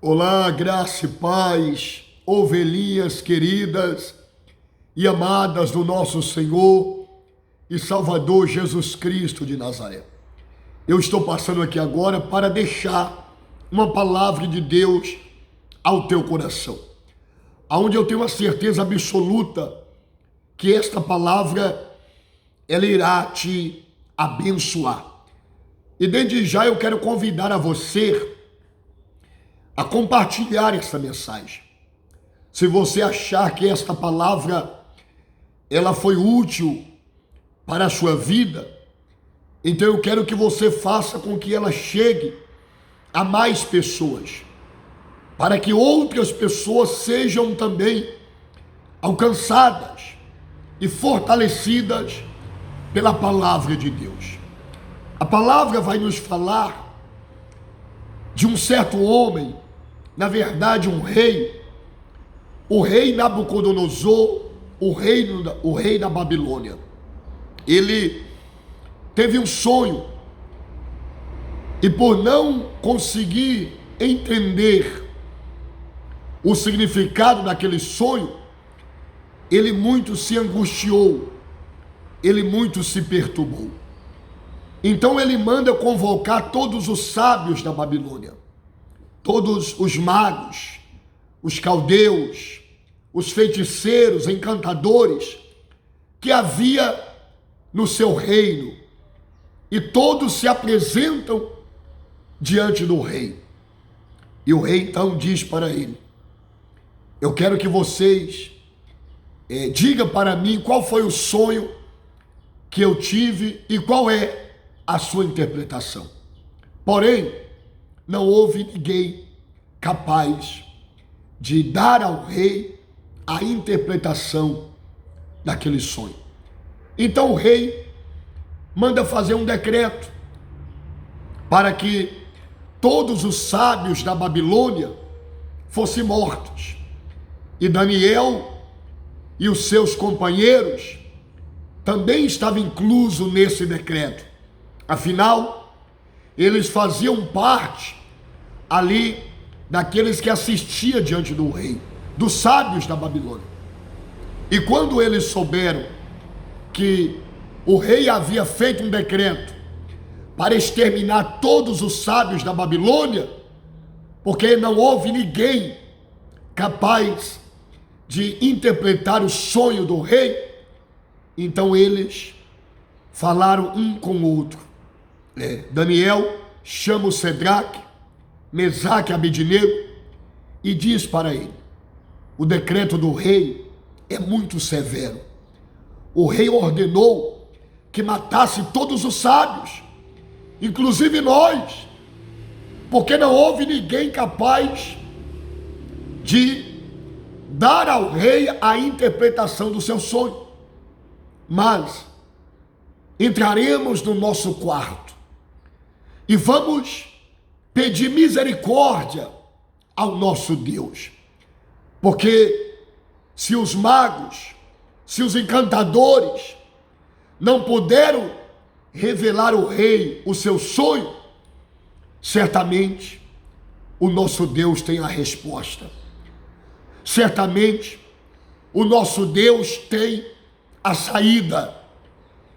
Olá, graça e paz, ovelhinhas queridas e amadas do nosso Senhor e Salvador Jesus Cristo de Nazaré. Eu estou passando aqui agora para deixar uma palavra de Deus ao teu coração, aonde eu tenho a certeza absoluta que esta palavra ela irá te abençoar. E desde já eu quero convidar a você a compartilhar essa mensagem. Se você achar que esta palavra ela foi útil para a sua vida, então eu quero que você faça com que ela chegue a mais pessoas, para que outras pessoas sejam também alcançadas e fortalecidas pela palavra de Deus. A palavra vai nos falar de um certo homem, na verdade um rei, o rei Nabucodonosor, o rei da Babilônia. Ele teve um sonho e por não conseguir entender o significado daquele sonho, ele muito se angustiou, ele muito se perturbou. Então ele manda convocar todos os sábios da Babilônia, todos os magos, os caldeus, os feiticeiros, encantadores que havia no seu reino, e todos se apresentam diante do rei. E o rei então diz para ele: eu quero que vocês digam para mim qual foi o sonho que eu tive e qual é a sua interpretação. Porém, não houve ninguém capaz de dar ao rei a interpretação daquele sonho. Então o rei manda fazer um decreto para que todos os sábios da Babilônia fossem mortos. E Daniel e os seus companheiros também estavam inclusos nesse decreto. Afinal, eles faziam parte ali daqueles que assistiam diante do rei, dos sábios da Babilônia. E quando eles souberam que o rei havia feito um decreto para exterminar todos os sábios da Babilônia, porque não houve ninguém capaz de interpretar o sonho do rei, então eles falaram um com o outro. Daniel chama o Sedraque, Mesaque e Abednego e diz para ele: o decreto do rei é muito severo. O rei ordenou que matasse todos os sábios, inclusive nós, porque não houve ninguém capaz de dar ao rei a interpretação do seu sonho. Mas entraremos no nosso quarto e vamos pedir misericórdia ao nosso Deus, porque se os magos, se os encantadores não puderam revelar ao rei o seu sonho, certamente o nosso Deus tem a resposta. Certamente o nosso Deus tem a saída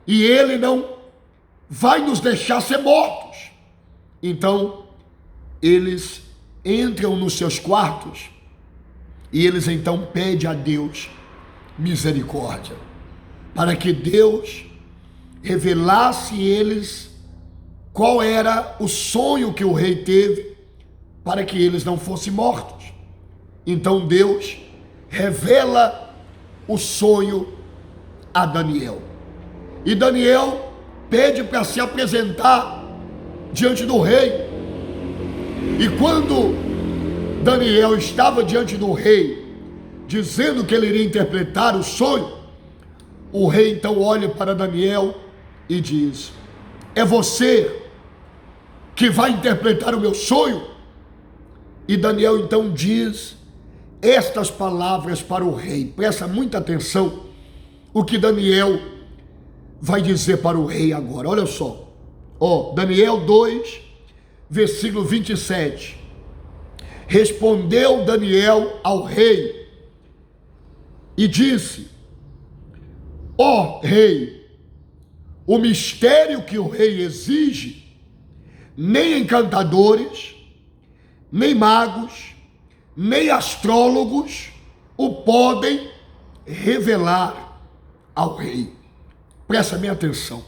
e ele não vai nos deixar ser mortos. Então eles entram nos seus quartos e eles então pedem a Deus misericórdia, para que Deus revelasse a eles qual era o sonho que o rei teve, para que eles não fossem mortos. Então Deus revela o sonho a Daniel. E Daniel pede para se apresentar diante do rei. E quando Daniel estava diante do rei, dizendo que ele iria interpretar o sonho, o rei então olha para Daniel e diz: é você que vai interpretar o meu sonho? E Daniel então diz estas palavras para o rei. Presta muita atenção o que Daniel vai dizer para o rei agora. Olha só, Daniel 2, versículo 27. Respondeu Daniel ao rei e disse: ó rei, o mistério que o rei exige, nem encantadores, nem magos, nem astrólogos o podem revelar ao rei. Presta bem atenção.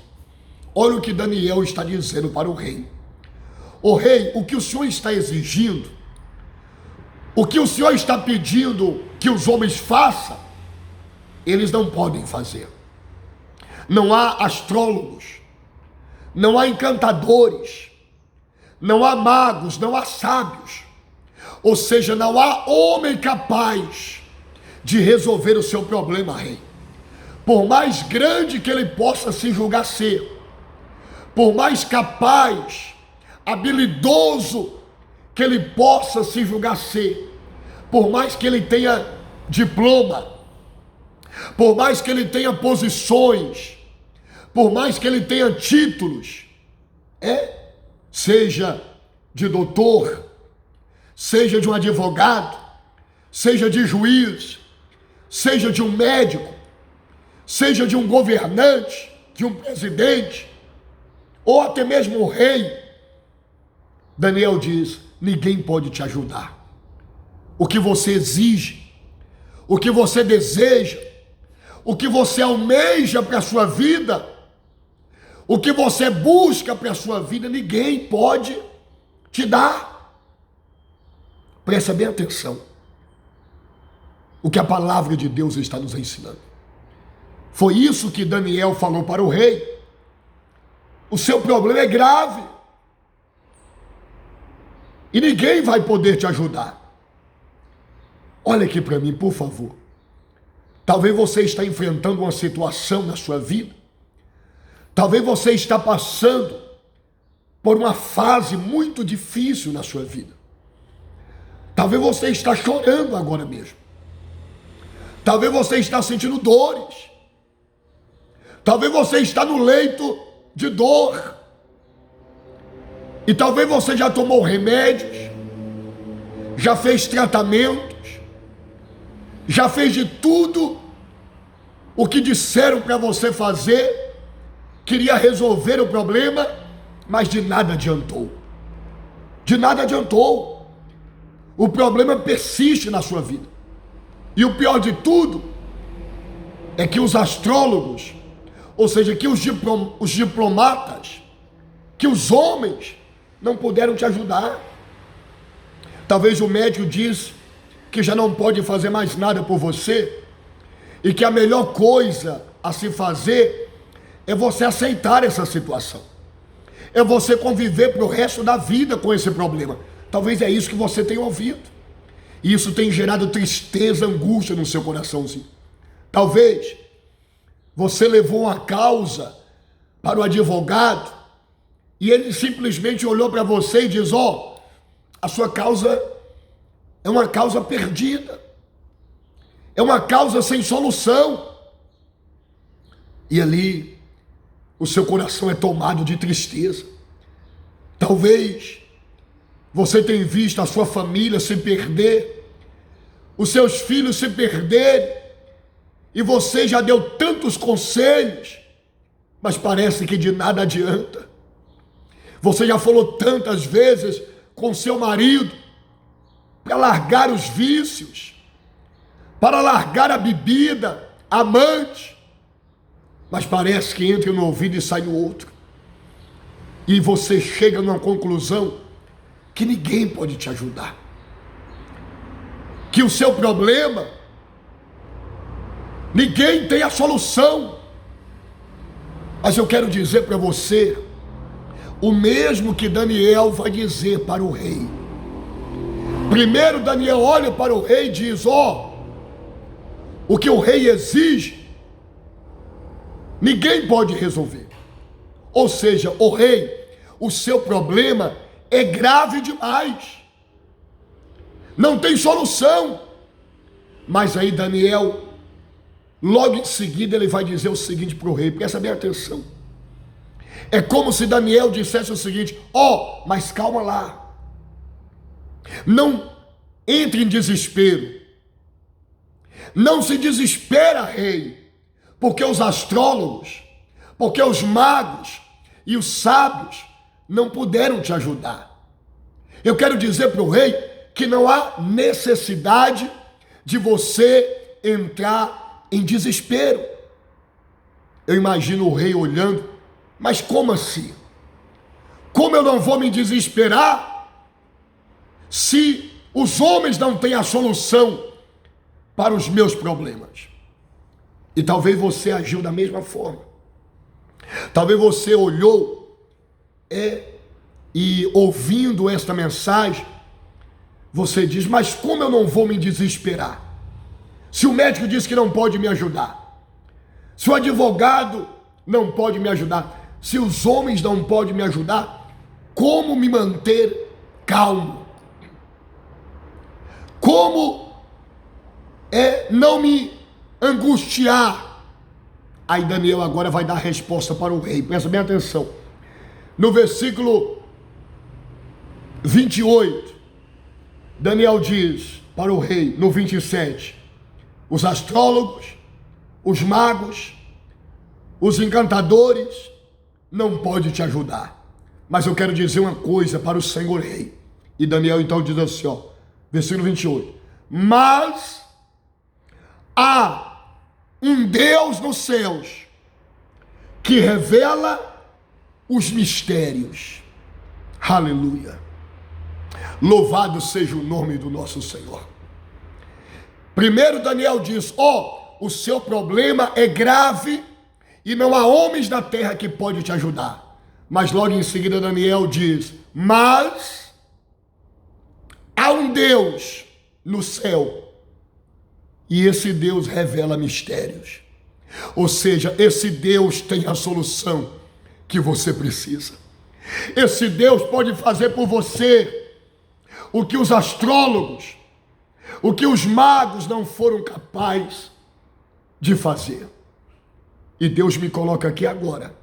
Olha o que Daniel está dizendo para o rei. Ô rei, o que o senhor está exigindo, o que o senhor está pedindo que os homens façam, eles não podem fazer. Não há astrólogos, não há encantadores, não há magos, não há sábios. Ou seja, não há homem capaz de resolver o seu problema, rei. Por mais grande que ele possa se julgar ser, por mais capaz, habilidoso que ele possa se julgar ser, por mais que ele tenha diploma, por mais que ele tenha posições, por mais que ele tenha títulos, seja de doutor, seja de um advogado, seja de juiz, seja de um médico, seja de um governante, de um presidente, ou até mesmo o rei, Daniel diz: ninguém pode te ajudar. O que você exige, o que você deseja, o que você almeja para a sua vida, o que você busca para a sua vida, ninguém pode te dar. Presta bem atenção. O que a palavra de Deus está nos ensinando. Foi isso que Daniel falou para o rei. O seu problema é grave. E ninguém vai poder te ajudar. Olha aqui para mim, por favor. Talvez você está enfrentando uma situação na sua vida. Talvez você está passando por uma fase muito difícil na sua vida. Talvez você está chorando agora mesmo. Talvez você está sentindo dores. Talvez você está no leito de dor. E talvez você já tomou remédios, já fez tratamentos, já fez de tudo o que disseram para você fazer, queria resolver o problema, mas de nada adiantou. De nada adiantou. O problema persiste na sua vida. E o pior de tudo é que os astrólogos, ou seja, que os diplomatas, que os homens não puderam te ajudar. Talvez o médico disse que já não pode fazer mais nada por você e que a melhor coisa a se fazer é você aceitar essa situação, é você conviver para o resto da vida com esse problema. Talvez é isso que você tenha ouvido, e isso tem gerado tristeza, angústia no seu coraçãozinho. Talvez você levou uma causa para o advogado e ele simplesmente olhou para você e diz: ó, a sua causa é uma causa perdida, é uma causa sem solução. E ali o seu coração é tomado de tristeza. Talvez você tenha visto a sua família se perder, os seus filhos se perderem, e você já deu tantos conselhos, mas parece que de nada adianta. Você já falou tantas vezes com seu marido para largar os vícios, para largar a bebida, a amante, mas parece que entra no ouvido e sai no outro. E você chega numa conclusão que ninguém pode te ajudar, que o seu problema, ninguém tem a solução. Mas eu quero dizer para você o mesmo que Daniel vai dizer para o rei. Primeiro Daniel olha para o rei e diz: ó, o que o rei exige, ninguém pode resolver. Ou seja, o rei, o seu problema é grave demais, não tem solução. Mas aí Daniel, logo em seguida, ele vai dizer o seguinte para o rei, presta bem atenção. É como se Daniel dissesse o seguinte: ó, mas calma lá, não entre em desespero. Não se desespera, rei, porque os astrólogos, porque os magos e os sábios não puderam te ajudar. Eu quero dizer para o rei que não há necessidade de você entrar em desespero. Eu imagino o rei olhando, mas como assim? Como eu não vou me desesperar se os homens não têm a solução para os meus problemas? E talvez você agiu da mesma forma. Talvez você olhou e ouvindo esta mensagem, você diz, mas como eu não vou me desesperar? Se o médico diz que não pode me ajudar, se o advogado não pode me ajudar, se os homens não podem me ajudar, como me manter calmo? Como não me angustiar? Aí Daniel agora vai dar a resposta para o rei. Presta bem atenção. No versículo 28, Daniel diz para o rei, no 27, os astrólogos, os magos, os encantadores não podem te ajudar. Mas eu quero dizer uma coisa para o Senhor rei. E Daniel então diz assim, ó, versículo 28. Mas há um Deus nos céus que revela os mistérios. Aleluia. Louvado seja o nome do nosso Senhor. Primeiro Daniel diz, o seu problema é grave e não há homens na terra que podem te ajudar. Mas logo em seguida Daniel diz, mas há um Deus no céu e esse Deus revela mistérios. Ou seja, esse Deus tem a solução que você precisa. Esse Deus pode fazer por você o que os astrólogos, o que os magos não foram capazes de fazer. E Deus me coloca aqui agora,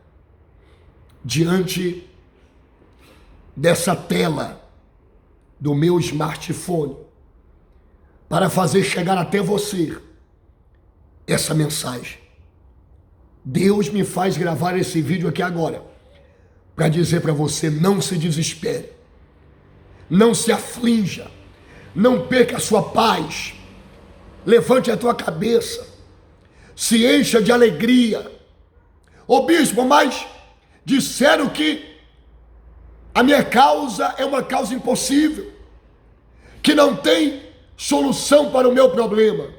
diante dessa tela do meu smartphone, para fazer chegar até você essa mensagem. Deus me faz gravar esse vídeo aqui agora, para dizer para você, não se desespere, não se aflinja, não perca a sua paz, levante a tua cabeça, se encha de alegria. Ô bispo, mas disseram que a minha causa é uma causa impossível, que não tem solução para o meu problema.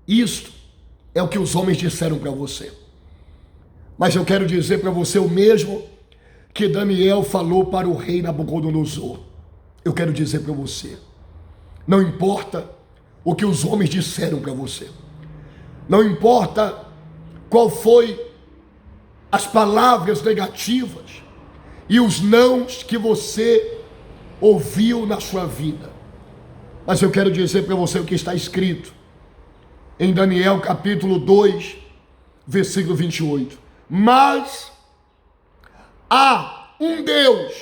Isto é o que os homens disseram para você. Mas eu quero dizer para você o mesmo que Daniel falou para o rei Nabucodonosor. Eu quero dizer para você, não importa o que os homens disseram para você, não importa qual foi as palavras negativas e os nãos que você ouviu na sua vida, mas eu quero dizer para você o que está escrito em Daniel capítulo 2, versículo 28. Mas há um Deus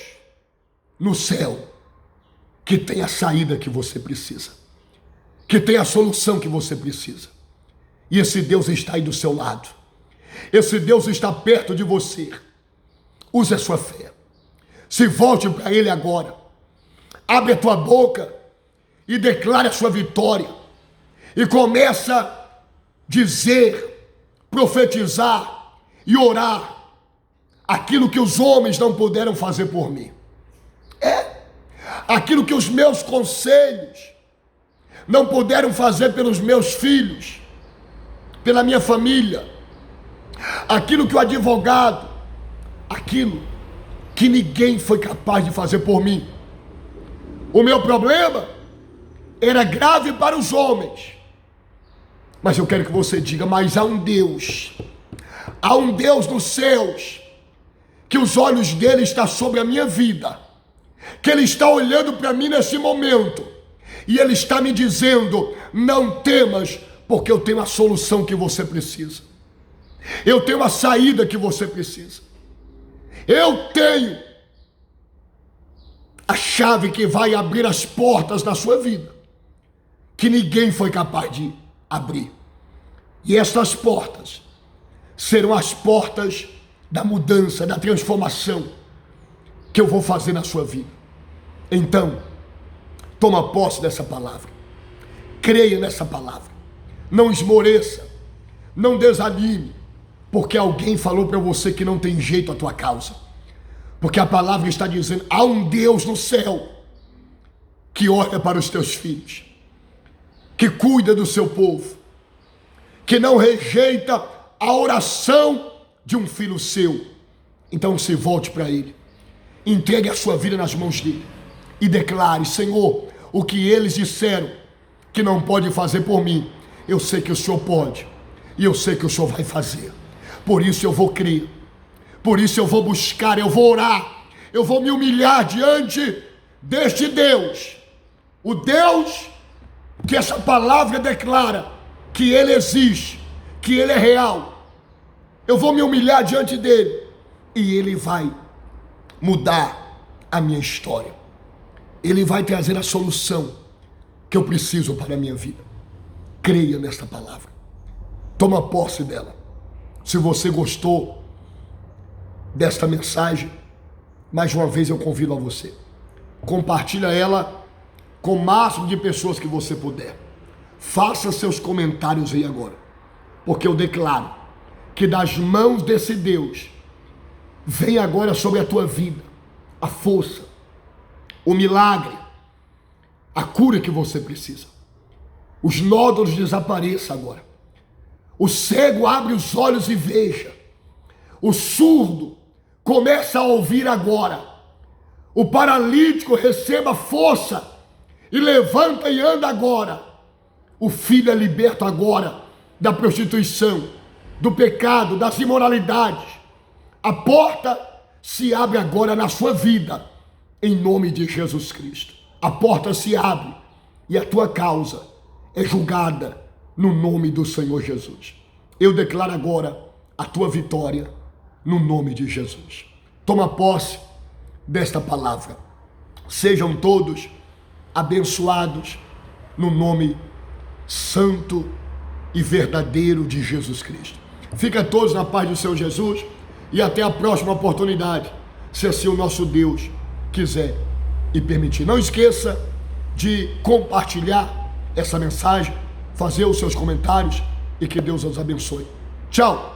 no céu que tem a saída que você precisa, que tem a solução que você precisa. E esse Deus está aí do seu lado. Esse Deus está perto de você. Use a sua fé. Se volte para Ele agora. Abre a tua boca e declare a sua vitória. E começa a dizer, profetizar e orar aquilo que os homens não puderam fazer por mim. Aquilo que os meus conselhos não puderam fazer pelos meus filhos, pela minha família, aquilo que o advogado, aquilo que ninguém foi capaz de fazer por mim. O meu problema era grave para os homens, mas eu quero que você diga, mas há um Deus nos céus, que os olhos dele estão sobre a minha vida, que ele está olhando para mim nesse momento, e ele está me dizendo, não temas, porque eu tenho a solução que você precisa. Eu tenho a saída que você precisa. Eu tenho a chave que vai abrir as portas da sua vida. que ninguém foi capaz de abrir. E estas portas serão as portas da mudança, da transformação que eu vou fazer na sua vida. Então, toma posse dessa palavra. Creia nessa palavra. Não esmoreça. Não desanime. Porque alguém falou para você que não tem jeito a tua causa. Porque a palavra está dizendo, há um Deus no céu que olha para os teus filhos, que cuida do seu povo, que não rejeita a oração de um filho seu. Então se volte para ele, entregue a sua vida nas mãos dele e declare, Senhor, o que eles disseram que não pode fazer por mim, eu sei que o Senhor pode, e eu sei que o Senhor vai fazer. Por isso eu vou crer, por isso eu vou buscar, eu vou orar, eu vou me humilhar diante deste Deus, o Deus que essa palavra declara que Ele existe, que Ele é real. Eu vou me humilhar diante dele e Ele vai mudar a minha história. Ele vai trazer a solução que eu preciso para a minha vida. Creia nesta palavra. Toma posse dela. Se você gostou desta mensagem, mais uma vez eu convido a você. Compartilha ela com o máximo de pessoas que você puder. Faça seus comentários aí agora. Porque eu declaro que das mãos desse Deus vem agora sobre a tua vida a força, o milagre, a cura que você precisa. Os nódulos desapareçam agora. O cego abre os olhos e veja. O surdo começa a ouvir agora. O paralítico receba força e levanta e anda agora. O filho é liberto agora da prostituição, do pecado, das imoralidades. A porta se abre agora na sua vida, em nome de Jesus Cristo. A porta se abre e a tua causa é julgada no nome do Senhor Jesus. Eu declaro agora a tua vitória no nome de Jesus. Toma posse desta palavra. Sejam todos abençoados no nome santo e verdadeiro de Jesus Cristo. Fica todos na paz do Senhor Jesus e até a próxima oportunidade, se assim o nosso Deus quiser e permitir. Não esqueça de compartilhar essa mensagem, fazer os seus comentários e que Deus os abençoe. Tchau!